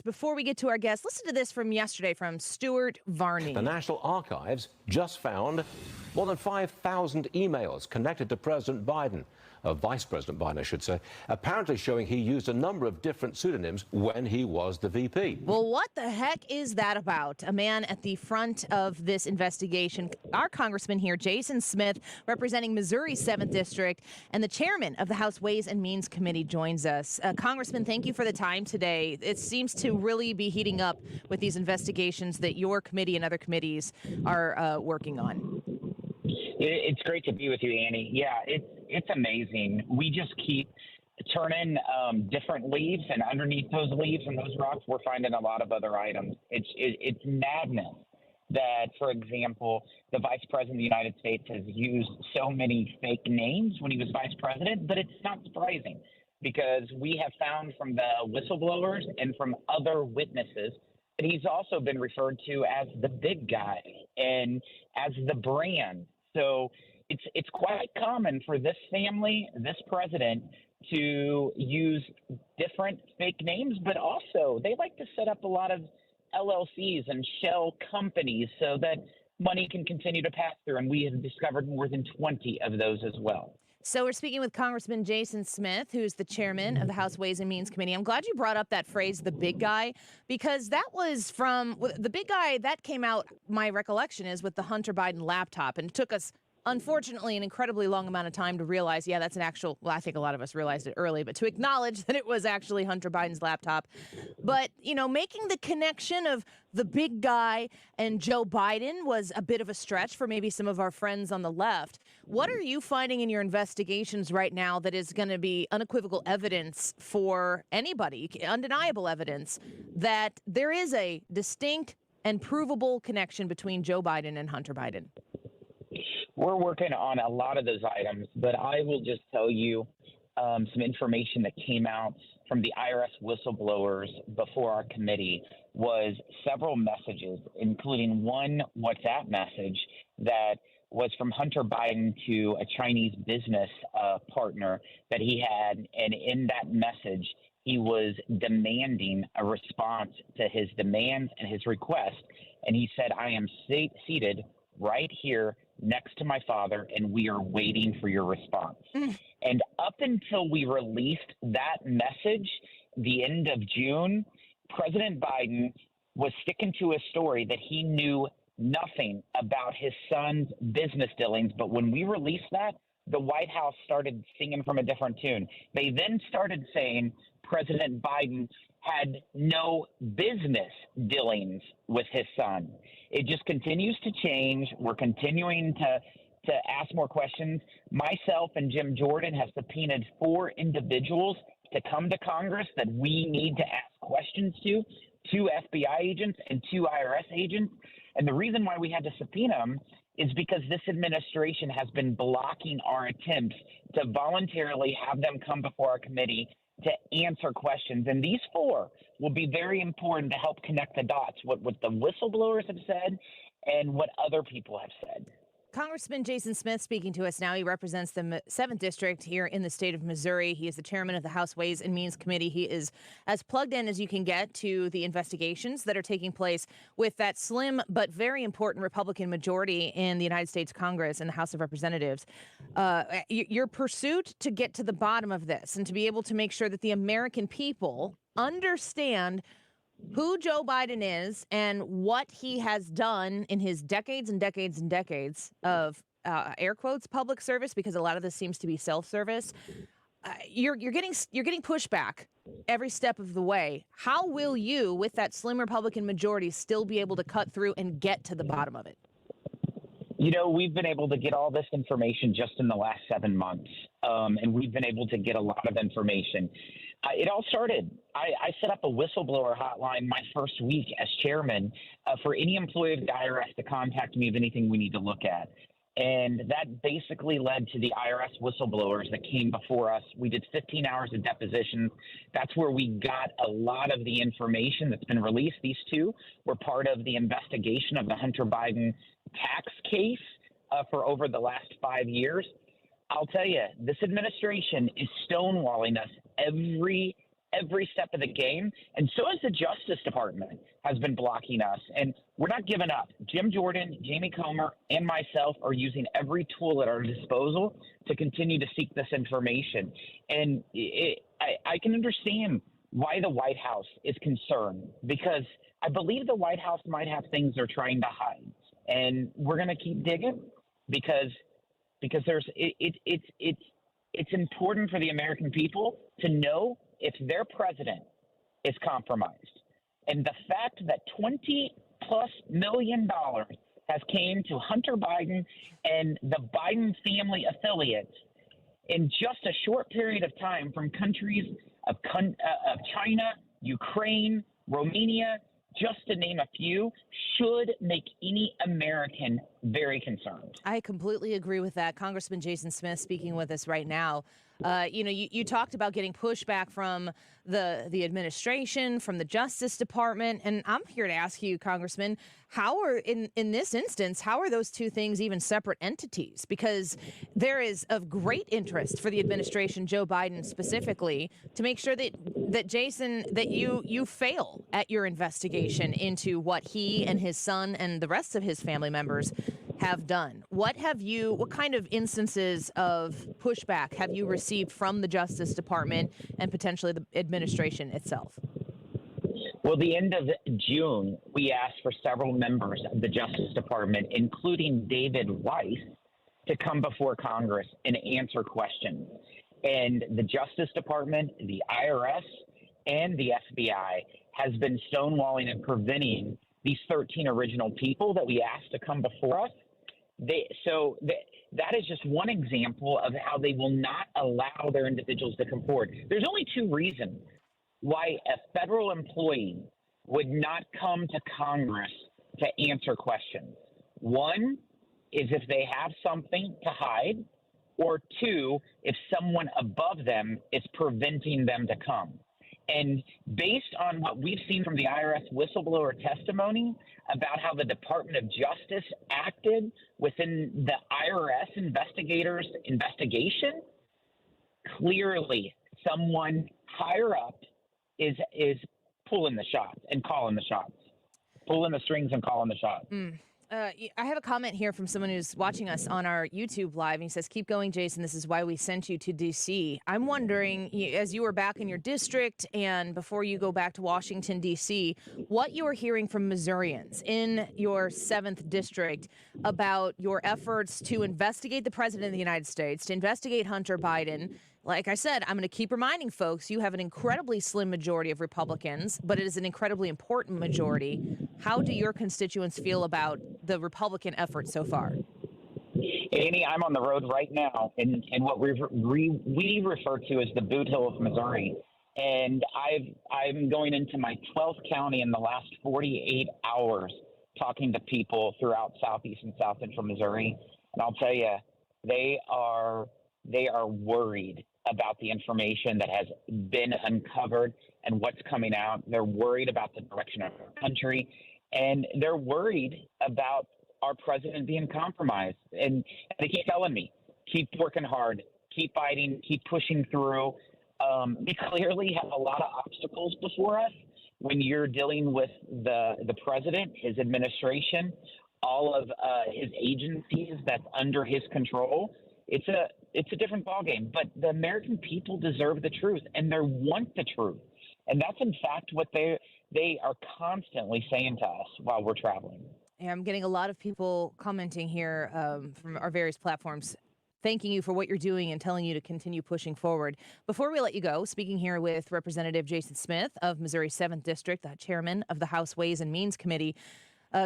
Before we get to our guest, listen to this from yesterday from Stuart Varney. The National Archives just found more than 5,000 emails connected to President Biden, Vice President Biden, I should say, apparently showing he used a number of different pseudonyms when he was the VP. Well, what the heck is that about? A man at the front of this investigation, our congressman here, Jason Smith, representing Missouri's 7th District, and the chairman of the House Ways and Means Committee joins us. Congressman, thank you for the time today. It seems to really be heating up with these investigations that your committee and other committees are working on. It's great to be with you, Annie. Yeah, it's amazing. We just keep turning different leaves, and underneath those leaves and those rocks, we're finding a lot of other items. It's madness that, for example, the Vice President of the United States has used so many fake names when he was Vice President, but it's not surprising because we have found from the whistleblowers and from other witnesses that he's also been referred to as the big guy and as the brand. So it's quite common for this family, this president, to use different fake names, but also they like to set up a lot of LLCs and shell companies so that money can continue to pass through. And we have discovered more than 20 of those as well. So we're speaking with Congressman Jason Smith, who's the chairman of the House Ways and Means Committee. I'm glad you brought up that phrase, the big guy, because that was from the big guy that came out. My recollection is with the Hunter Biden laptop, and it took us, unfortunately, an incredibly long amount of time to realize, yeah, that's an actual, well, I think a lot of us realized it early, but to acknowledge that it was actually Hunter Biden's laptop. But, you know, making the connection of the big guy and Joe Biden was a bit of a stretch for maybe some of our friends on the left. What are you finding in your investigations right now that is going to be unequivocal evidence for anybody, undeniable evidence, that there is a distinct and provable connection between Joe Biden and Hunter Biden? We're working on a lot of those items, but I will just tell you some information that came out from the IRS whistleblowers before our committee was several messages, including one WhatsApp message that was from Hunter Biden to a Chinese business partner that he had. And in that message, he was demanding a response to his demands and his request. And he said, I am seated right here next to my father, and we are waiting for your response. And up until we released that message, the end of June, President Biden was sticking to a story that he knew nothing about his son's business dealings. But when we released that, the White House started singing from a different tune. They then started saying President Biden had no business dealings with his son. It just continues to change. We're continuing to ask more questions. Myself and Jim Jordan have subpoenaed 4 individuals to come to Congress that we need to ask questions to, 2 FBI agents and 2 IRS agents. And the reason why we had to subpoena them is because this administration has been blocking our attempts to voluntarily have them come before our committee to answer questions. And these 4 will be very important to help connect the dots, what the whistleblowers have said and what other people have said. Congressman Jason Smith speaking to us now. He represents the 7th District here in the state of Missouri. He is the chairman of the House Ways and Means Committee. He is as plugged in as you can get to the investigations that are taking place with that slim but very important Republican majority in the United States Congress and the House of Representatives. Your pursuit to get to the bottom of this and to be able to make sure that the American people understand who Joe Biden is and what he has done in his decades and decades and decades of air quotes public service, because a lot of this seems to be self-service. You're getting pushback every step of the way. How will you, with that slim Republican majority, still be able to cut through and get to the bottom of it? You know, we've been able to get all this information just in the last 7 months, and we've been able to get a lot of information. It all started. I set up a whistleblower hotline my first week as chairman for any employee of the IRS to contact me of anything we need to look at. And that basically led to the IRS whistleblowers that came before us. We did 15 hours of depositions. That's where we got a lot of the information that's been released. These 2 were part of the investigation of the Hunter Biden tax case for over the last 5 years. I'll tell you, this administration is stonewalling us every every step of the game. And so has the Justice Department has been blocking us. And we're not giving up. Jim Jordan, Jamie Comer, and myself are using every tool at our disposal to continue to seek this information. And I can understand why the White House is concerned, because I believe the White House might have things they're trying to hide. And we're going to keep digging because it's important for the American people to know if their president is compromised. And the fact that $20+ million has came to Hunter Biden and the Biden family affiliates in just a short period of time from countries of China, Ukraine, Romania, just to name a few, should make any American very concerned. I completely agree with that. Congressman Jason Smith speaking with us right now. You talked about getting pushback from the administration, from the Justice Department, and I'm here to ask you, Congressman, how are in this instance, how are those two things even separate entities? Because there is of great interest for the administration, Joe Biden specifically, to make sure that Jason, that you fail at your investigation into what he and his son and the rest of his family members have done. What kind of instances of pushback have you received from the Justice Department and potentially the administration itself? Well, the end of June, we asked for several members of the Justice Department, including David Weiss, to come before Congress and answer questions. And the Justice Department, the IRS, and the FBI has been stonewalling and preventing these 13 original people that we asked to come before us. That is just one example of how they will not allow their individuals to come forward. There's only two reasons why a federal employee would not come to Congress to answer questions. One is if they have something to hide, or two, if someone above them is preventing them to come. And based on what we've seen from the IRS whistleblower testimony about how the Department of Justice acted within the IRS investigators' investigation, clearly someone higher up is pulling the shots and calling the shots, pulling the strings and calling the shots. I have a comment here from someone who's watching us on our YouTube live, and he says, "Keep going, Jason. This is why we sent you to D.C." I'm wondering, as you were back in your district and before you go back to Washington, D.C., what you are hearing from Missourians in your 7th district about your efforts to investigate the president of the United States, to investigate Hunter Biden. Like I said, I'm going to keep reminding folks, you have an incredibly slim majority of Republicans, but it is an incredibly important majority. How do your constituents feel about the Republican effort so far? Annie, I'm on the road right now in what we refer to as the Boot Hill of Missouri. And I'm going into my 12th county in the last 48 hours talking to people throughout southeast and south central Missouri. And I'll tell you, they are worried about the information that has been uncovered and what's coming out. They're worried about the direction of our country, and they're worried about our president being compromised. And they keep telling me, keep working hard, keep fighting, keep pushing through. We clearly have a lot of obstacles before us when you're dealing with the president, his administration, all of his agencies that's under his control. It's a different ballgame, but the American people deserve the truth, and they want the truth. And that's, in fact, what they are constantly saying to us while we're traveling. Yeah, I'm getting a lot of people commenting here from our various platforms, thanking you for what you're doing and telling you to continue pushing forward. Before we let you go, speaking here with Representative Jason Smith of Missouri 7th District, the chairman of the House Ways and Means Committee.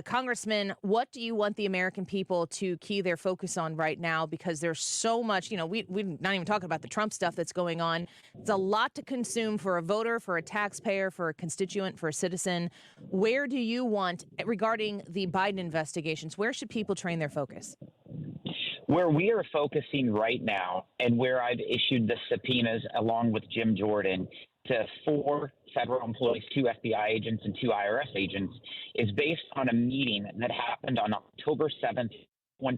Congressman, what do you want the American people to key their focus on right now? Because there's so much, we're not even talking about the Trump stuff that's going on. It's a lot to consume for a voter, for a taxpayer, for a constituent, for a citizen. Where do you want, regarding the Biden investigations, where should people train their focus? Where we are focusing right now, and where I've issued the subpoenas along with Jim Jordan to 4 federal employees, 2 FBI agents and 2 IRS agents, is based on a meeting that happened on October 7th when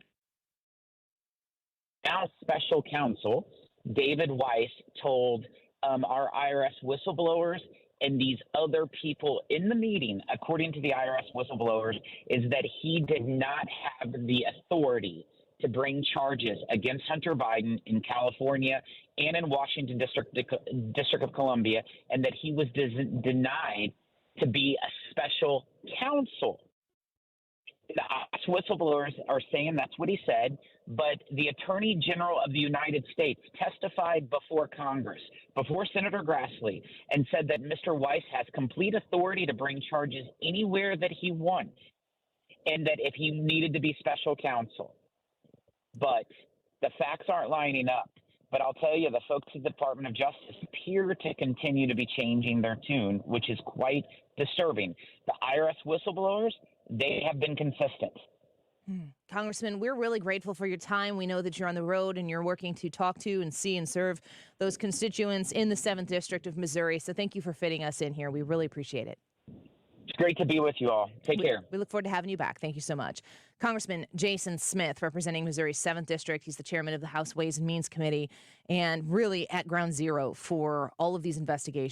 now special counsel David Weiss told our IRS whistleblowers and these other people in the meeting, according to the IRS whistleblowers, is that he did not have the authority to bring charges against Hunter Biden in California and in Washington District of Columbia, and that he was denied to be a special counsel. The whistleblowers are saying that's what he said, but the Attorney General of the United States testified before Congress, before Senator Grassley, and said that Mr. Weiss has complete authority to bring charges anywhere that he wants, and that if he needed to be special counsel. But the facts aren't lining up. But I'll tell you, the folks at the Department of Justice appear to continue to be changing their tune, which is quite disturbing. The IRS whistleblowers, they have been consistent. Congressman, we're really grateful for your time. We know that you're on the road and you're working to talk to and see and serve those constituents in the 7th District of Missouri. So thank you for fitting us in here. We really appreciate it. It's great to be with you all. Take care. We look forward to having you back. Thank you so much. Congressman Jason Smith, representing Missouri's 7th District. He's the chairman of the House Ways and Means Committee and really at ground zero for all of these investigations.